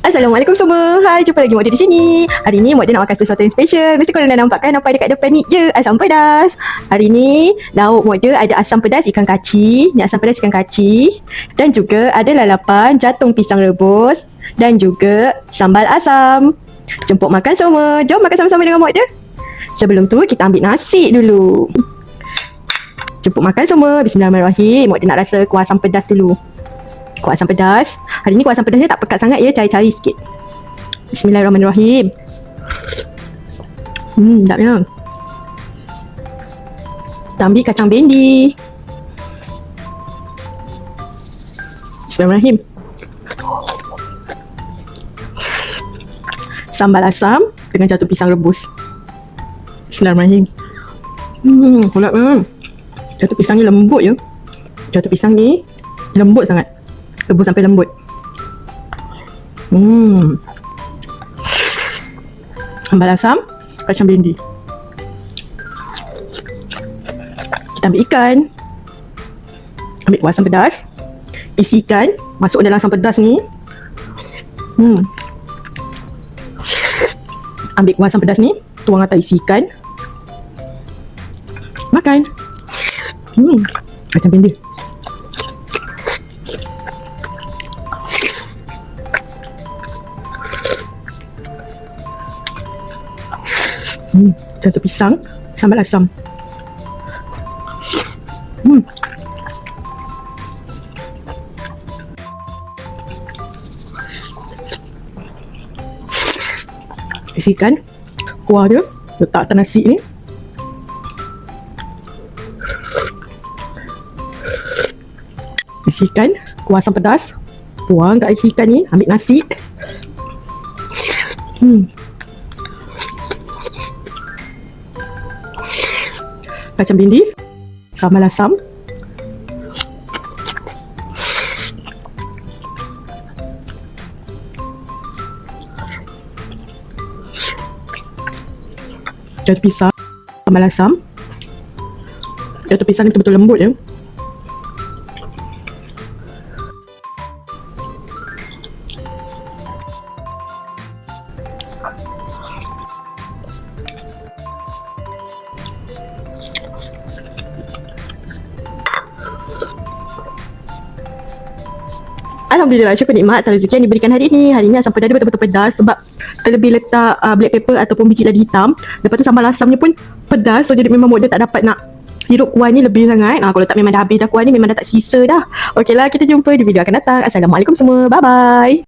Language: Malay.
Assalamualaikum semua. Hai, jumpa lagi Mak Dia di sini. Hari ni Mak Dia nak makan sesuatu yang special. Mesti korang dah nampak kan apa dekat depan ni? Ya, asam pedas. Hari ni lauk Mak Dia ada asam pedas ikan kaci. Ni asam pedas ikan kaci. Dan juga ada lalapan jantung pisang rebus. Dan juga sambal asam. Jemput makan semua. Jom makan sama-sama dengan Mak Dia. Sebelum tu kita ambil nasi dulu. Jemput makan semua. Bismillahirrahmanirrahim. Mak Dia nak rasa kuah asam pedas dulu. Kuah asam pedas. Hari ni kuah asam pedas dia tak pekat sangat ya, cari-cari sikit. Bismillahirrahmanirrahim. Sedapnya. Kita ambil kacang bendi. Bismillahirrahmanirrahim. Sambal asam dengan jantung pisang rebus. Bismillahirrahmanirrahim. Sedapnya. Jantung pisang ni lembut ya. Jantung pisang ni lembut sangat. Rebus sampai lembut. Sambal asam, kacang bendi. Kita ambil ikan. Ambil kuah asam pedas. Isi ikan masuk dalam asam pedas ni. Ambil kuah asam pedas ni, tuang atas isi ikan. Makan. Kacang bendi. Jantung pisang, sambal asam. Isikan kuah dia, letak atas nasi ni. Isikan kuah asam pedas, buang kat isi ikan ni, ambil nasi. Kacang bendi, sambal asam. Jantung pisang, sambal asam. Jantung pisang ni betul-betul lembut ya. Alhamdulillah, syukur nikmat atas rezeki yang diberikan hari ini. Hari ini asam pedas dia betul-betul pedas sebab terlebih letak black pepper ataupun biji ladi hitam. Lepas tu sambal asamnya pun pedas. So jadi memang Mak Dia tak dapat nak hirup kuah ni lebih sangat. Kalau tak memang dah habis dah kuah ni, memang dah tak sisa dah. Okeylah, kita jumpa di video akan datang. Assalamualaikum semua. Bye-bye.